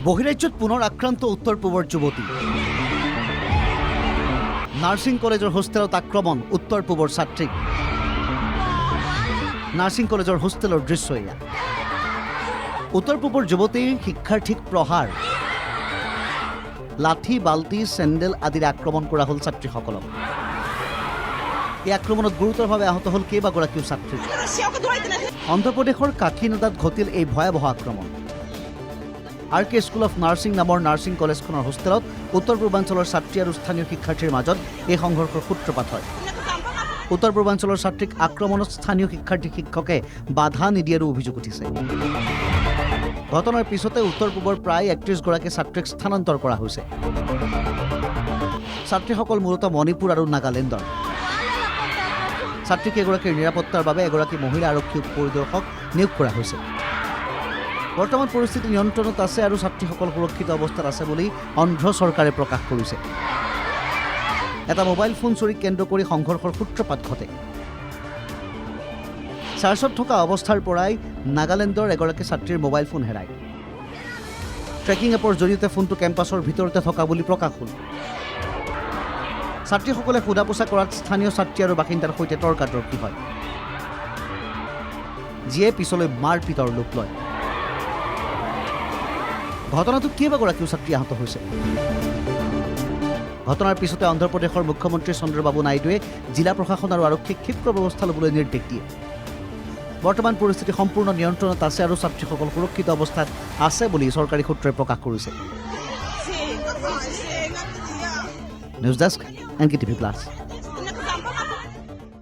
বহিৰাজ্যত পুনৰ আক্ৰান্ত উত্তৰ পূবৰ যুৱতী। নাৰ্ছিং কলেজৰ হোষ্টেলত আক্ৰমণ উত্তৰ পূবৰ ছাত্ৰীক। নাৰ্ছিং কলেজৰ হোষ্টেলৰ দৃশ্য এয়া। উত্তৰ পূবৰ যুৱতীৰ শিক্ষাৰ্থীক প্ৰহাৰ, লাঠি, বাল্টি, চেণ্ডেল আদিৰে আক্ৰমণ কৰা হ'ল ছাত্ৰীসকলক। এই আক্ৰমণত গুৰুতৰভাৱে আহত হ'ল কেইবাগৰাকীও ছাত্ৰী। অন্ধ্ৰপ্ৰদেশৰ কাকিনাডাত ঘটিল এই ভয়াৱহ আক্ৰমণ। R K school of nursing নামৰ নাৰ্ছিং কলেজখনৰ হোষ্টেলত উত্তৰ পূৰ্বাঞ্চলৰ ছাত্ৰী আৰু স্থানীয় শিক্ষাৰ্থীৰ মাজত এই সংঘৰ্ষৰ সূত্ৰপাত হয়। উত্তৰ পূৰ্বাঞ্চলৰ ছাত্ৰীক আক্ৰমণত স্থানীয় শিক্ষকে বাধা নিদিয়াৰো অভিযোগ উঠিছে। ঘটনাৰ পিছতে উত্তৰ পূবৰ প্ৰায় ৩১গৰাকী ছাত্ৰীক স্থানান্তৰ কৰা হৈছে। ছাত্ৰীসকল মূলতঃ মণিপুৰ আৰু নাগালেণ্ডৰ। ছাত্ৰীকেইগৰাকীৰ নিৰাপত্তাৰ বাবে এগৰাকী মহিলা আৰক্ষী পৰিদৰ্শক নিয়োগ কৰা হৈছে। বৰ্তমান পৰিস্থিতি নিয়ন্ত্ৰণত আছে আৰু ছাত্ৰীসকল সুৰক্ষিত অৱস্থাত আছে বুলি অন্ধ্ৰ চৰকাৰে প্ৰকাশ কৰিছে। এটা মোবাইল ফোন চুৰিক কেন্দ্ৰ কৰি সংঘৰ্ষৰ সূত্ৰপাত ঘটে। চাৰ্চত থকা অৱস্থাৰ পৰাই নাগালেণ্ডৰ এগৰাকী ছাত্ৰীৰ মোবাইল ফোন হেৰায়। ট্ৰেকিং এপৰ জৰিয়তে ফোনটো কেম্পাছৰ ভিতৰতে থকা বুলি প্ৰকাশ হ'ল। ছাত্ৰীসকলে সোধা পোছা কৰাত স্থানীয় ছাত্ৰী আৰু বাসিন্দাৰ সৈতে তৰ্কাতৰ্কি হয়, যিয়ে পিছলৈ মাৰপিটৰ ৰূপ লয়। ঘটনাটোত কেইবাগৰাকীও ছাত্ৰী আহত হৈছে। ঘটনাৰ পিছতে অন্ধ্ৰপ্ৰদেশৰ মুখ্যমন্ত্ৰী চন্দ্ৰবাবু নাইডুৱে জিলা প্ৰশাসন আৰু আৰক্ষীক ক্ষীপ্ৰ ব্যৱস্থা ল'বলৈ নিৰ্দেশ দিয়ে। বৰ্তমান পৰিস্থিতি সম্পূৰ্ণ নিয়ন্ত্ৰণত আছে আৰু ছাত্ৰীসকল সুৰক্ষিত অৱস্থাত আছে বুলি চৰকাৰী সূত্ৰই প্ৰকাশ কৰিছে। News desk, NKTV+।